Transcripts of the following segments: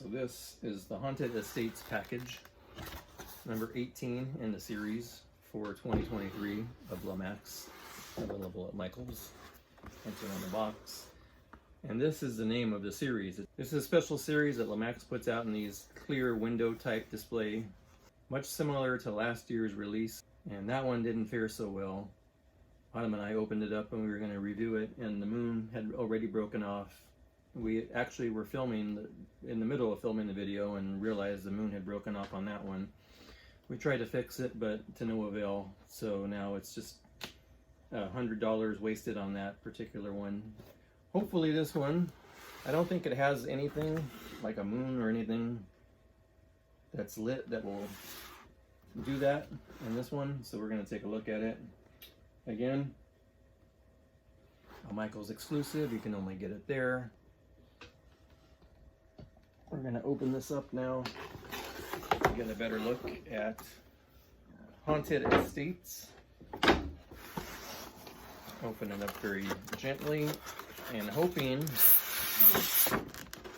So this is the Haunted Estates package, number 18 in the series for 2023 of Lemax, available at Michael's. Enter on the box. And this is the name of the series. This is a special series that Lemax puts out in these clear window type display, much similar to last year's release. And that one didn't fare so well. Autumn and I opened it up and we were going to review it, and the moon had already broken off. We actually were filming in the middle of filming the video and realized the moon had broken off on that one. We tried to fix it, but to no avail. So now it's just $100 wasted on that particular one. Hopefully this one, I don't think it has anything like a moon or anything that's lit that will do that in this one. So we're going to take a look at it. Again, a Michael's exclusive. You can only get it there. We're going to open this up now to get a better look at Haunted Estates. Open it up very gently and hoping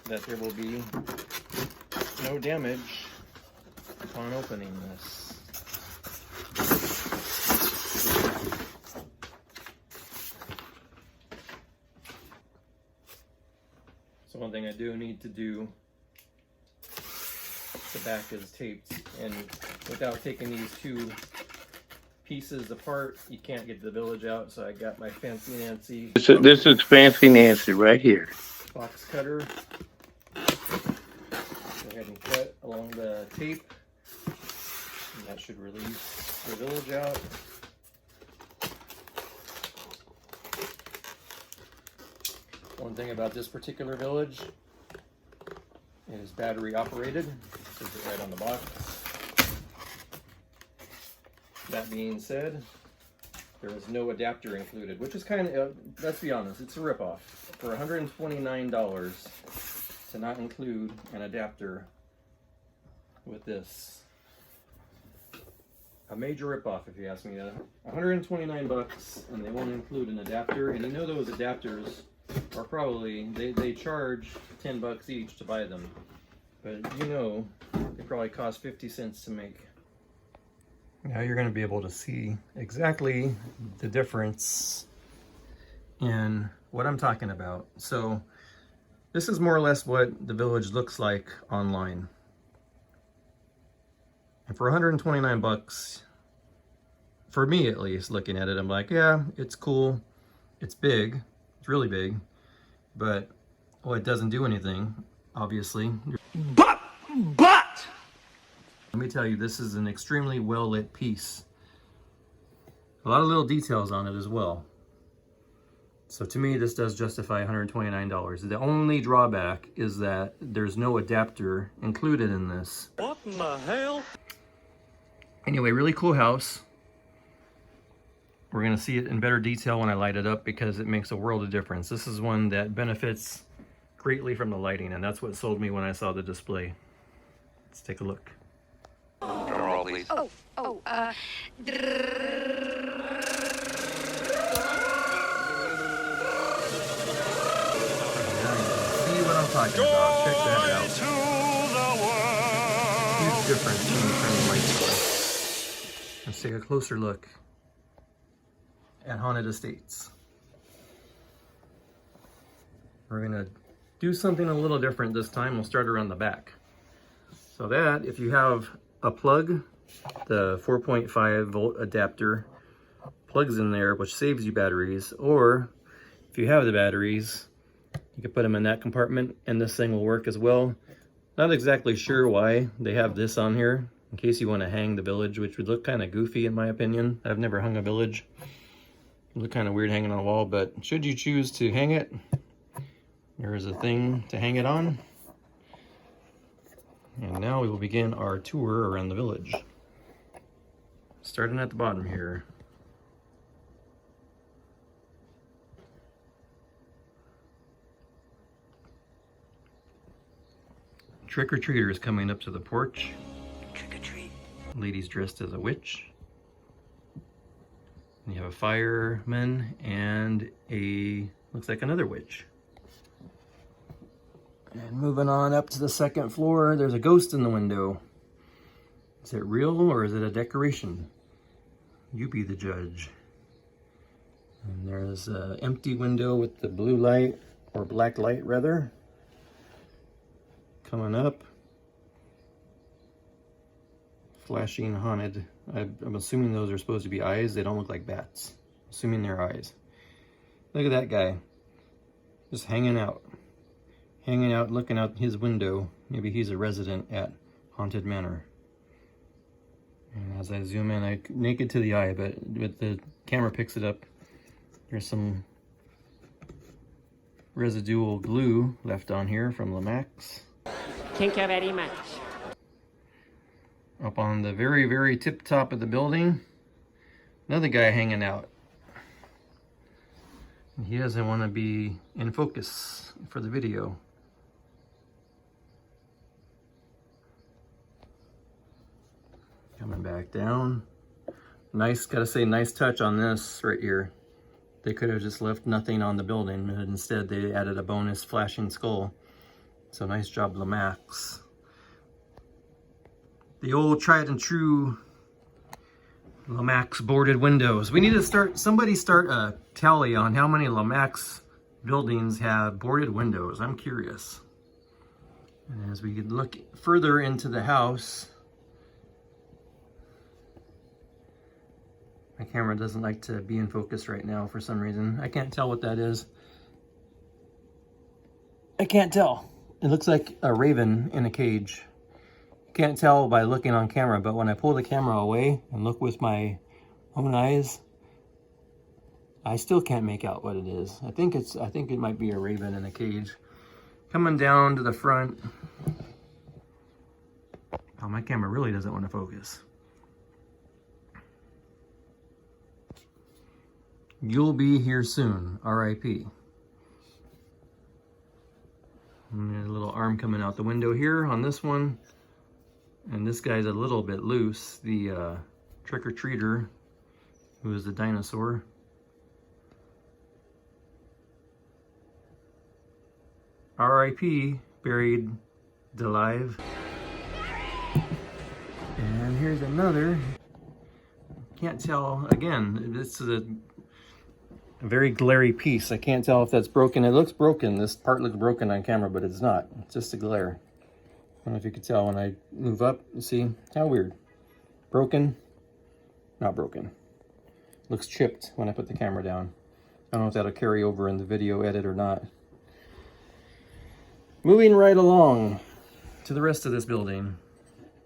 that there will be no damage upon opening this. So one thing I do need to do, the back is taped, and without taking these two pieces apart, you can't get the village out. So I got my Fancy Nancy. This is Fancy Nancy right here. Box cutter. Go ahead and cut along the tape. And that should release the village out. One thing about this particular village, it is battery operated. It says it right on the box. That being said, there is no adapter included, which is kind of, let's be honest, it's a ripoff. For $129 to not include an adapter with this. A major ripoff, if you ask me. 129 bucks, and they won't include an adapter. And you know those adapters are probably, they charge 10 bucks each to buy them. But you know, they probably cost 50 cents to make. Now you're going to be able to see exactly the difference in what I'm talking about. So this is more or less what the village looks like online. And for 129 bucks, for me at least, looking at it, I'm like, yeah, it's cool. It's big. It's really big. But, well, it doesn't do anything, obviously. But! Let me tell you, this is an extremely well-lit piece. A lot of little details on it as well. So to me, this does justify $129. The only drawback is that there's no adapter included in this. What in the hell? Anyway, really cool house. We're gonna see it in better detail when I light it up because it makes a world of difference. This is one that benefits greatly from the lighting, and that's what sold me when I saw the display. Let's take a look. Roll, please. See what I'm talking about. Check that out. Huge difference when you turn the lights on. Let's take a closer look at Haunted Estates. We're gonna do something a little different this time. We'll start around the back. So that, if you have a plug, the 4.5 volt adapter plugs in there, which saves you batteries, or if you have the batteries, you can put them in that compartment and this thing will work as well. Not exactly sure why they have this on here, in case you want to hang the village, which would look kind of goofy in my opinion. I've never hung a village. It would look kind of weird hanging on a wall, but should you choose to hang it, there is a thing to hang it on. And now we will begin our tour around the village. Starting at the bottom here. Trick-or-treaters coming up to the porch. Trick-or-treat. Ladies dressed as a witch. And you have a fireman and a, looks like another witch. And moving on up to the second floor, there's a ghost in the window. Is it real or is it a decoration? You be the judge. And there's an empty window with the blue light, or black light rather. Coming up. Flashing haunted. I'm assuming those are supposed to be eyes. They don't look like bats. Assuming they're eyes. Look at that guy. Just hanging out. Hanging out, looking out his window. Maybe he's a resident at Haunted Manor. And as I zoom in, I naked to the eye, but the camera picks it up. There's some residual glue left on here from Lemax. Thank you very much. Up on the very, very tip top of the building, another guy hanging out. He doesn't want to be in focus for the video. Coming back down. Nice, gotta say, nice touch on this right here. They could have just left nothing on the building, but instead they added a bonus flashing skull. So nice job, Lemax. The old tried and true Lemax boarded windows. We need to somebody start a tally on how many Lemax buildings have boarded windows. I'm curious. And as we look further into the house, my camera doesn't like to be in focus right now for some reason. I can't tell what that is. I can't tell. It looks like a raven in a cage. Can't tell by looking on camera, but when I pull the camera away and look with my own eyes, I still can't make out what it is. I think it might be a raven in a cage. Coming down to the front. Oh, my camera really doesn't want to focus. You'll be here soon, R.I.P. And there's a little arm coming out the window here on this one. And this guy's a little bit loose, the trick-or-treater, who is the dinosaur. R.I.P. buried alive. And here's another. Can't tell, again, this is a very glary piece. I can't tell if that's broken. It looks broken. This part looks broken on camera, but it's not. It's just a glare. I don't know if you could tell when I move up. See how weird. Broken, not broken. Looks chipped when I put the camera down. I don't know if that'll carry over in the video edit or not. Moving right along to the rest of this building.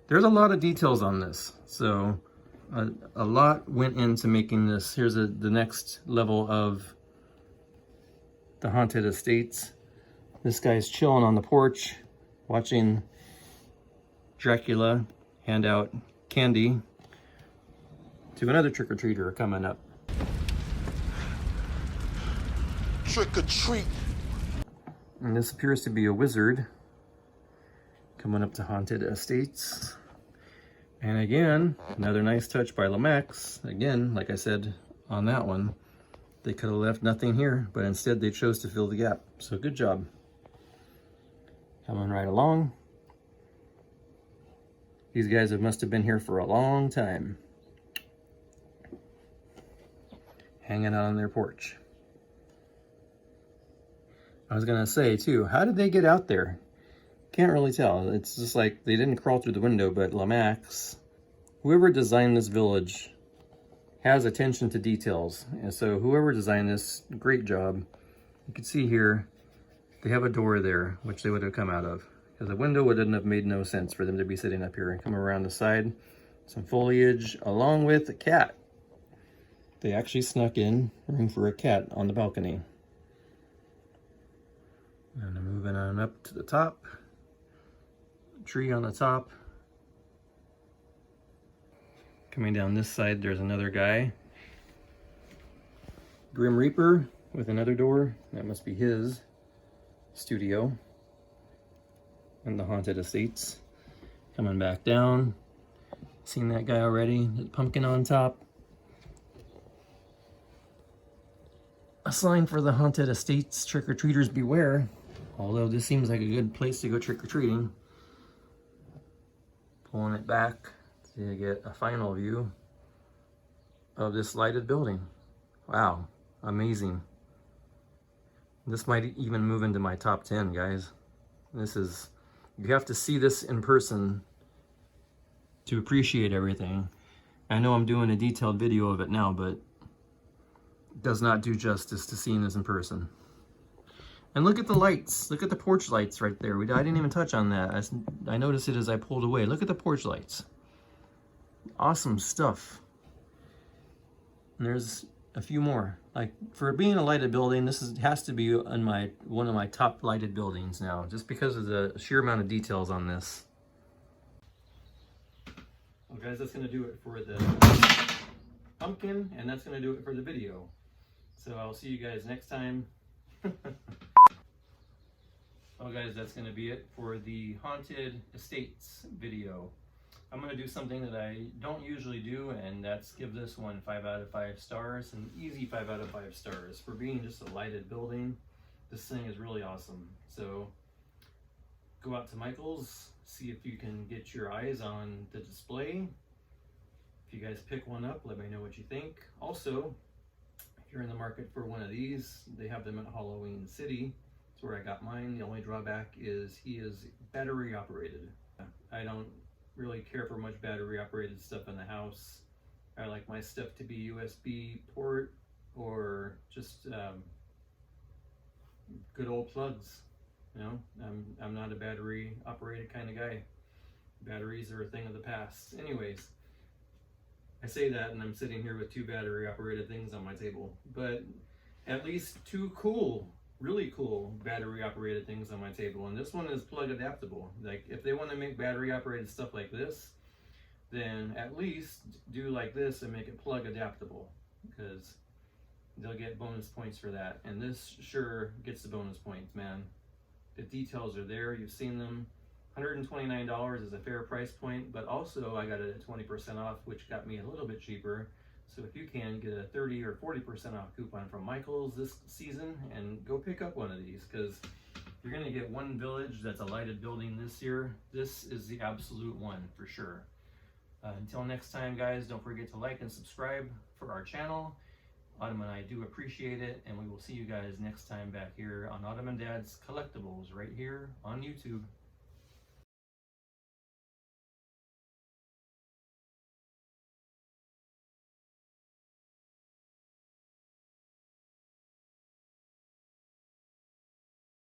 There's a lot of details on this. So a lot went into making this. Here's the next level of the Haunted Estates. This guy's chilling on the porch, watching Dracula hand out candy to another trick-or-treater coming up. Trick or treat. And this appears to be a wizard coming up to Haunted Estates. And again, another nice touch by Lemax. Again, like I said on that one, they could have left nothing here, but instead they chose to fill the gap. So good job. Coming right along. These guys must have been here for a long time. Hanging out on their porch. I was gonna say too, how did they get out there? Can't really tell. It's just like they didn't crawl through the window, but Lemax, whoever designed this village, has attention to details. And so whoever designed this, great job. You can see here, they have a door there, which they would have come out of. Because the window wouldn't have made no sense for them to be sitting up here and come around the side. Some foliage, along with a cat. They actually snuck in room for a cat on the balcony. And I'm moving on up to the top. Tree on the top. Coming down this side, there's another guy. Grim Reaper with another door. That must be his studio. And the Haunted Estates. Coming back down. Seen that guy already. The pumpkin on top. A sign for the Haunted Estates. Trick-or-treaters beware. Although this seems like a good place to go trick-or-treating. Pulling it back to get a final view of this lighted building. Wow, amazing. This might even move into my top 10, guys. This is, you have to see this in person to appreciate everything. I know I'm doing a detailed video of it now, but it does not do justice to seeing this in person. And look at the lights. Look at the porch lights right there. I didn't even touch on that. I noticed it as I pulled away. Look at the porch lights. Awesome stuff. And there's a few more. Like, for being a lighted building, has to be on one of my top lighted buildings now, just because of the sheer amount of details on this. Well, guys, that's gonna do it for the pumpkin, and that's gonna do it for the video. So I'll see you guys next time. Well, guys, that's gonna be it for the Haunted Estates video. I'm gonna do something that I don't usually do, and that's give this one 5 out of 5 stars, an easy 5 out of 5 stars. For being just a lighted building, this thing is really awesome. So go out to Michael's, see if you can get your eyes on the display. If you guys pick one up, let me know what you think. Also, if you're in the market for one of these, they have them at Halloween City. That's where I got mine. The only drawback is he is battery operated. I don't really care for much battery operated stuff in the house. I like my stuff to be USB port or just good old plugs. You know, I'm not a battery operated kind of guy. Batteries are a thing of the past. Anyways, I say that and I'm sitting here with 2 battery operated things on my table, but at least 2 cool, really cool battery operated things on my table. And this one is plug adaptable. Like, if they want to make battery operated stuff like this, then at least do like this and make it plug adaptable, because they'll get bonus points for that. And this sure gets the bonus points, man. The details are there, you've seen them. $129 is a fair price point, but also I got it at 20% off, which got me a little bit cheaper. So if you can get a 30 or 40% off coupon from Michael's this season, and go pick up one of these, because you're gonna get one village that's a lighted building this year. This is the absolute one for sure. Until next time, guys, don't forget to like and subscribe for our channel. Autumn and I do appreciate it, and we will see you guys next time back here on Autumn and Dad's Collectibles right here on YouTube.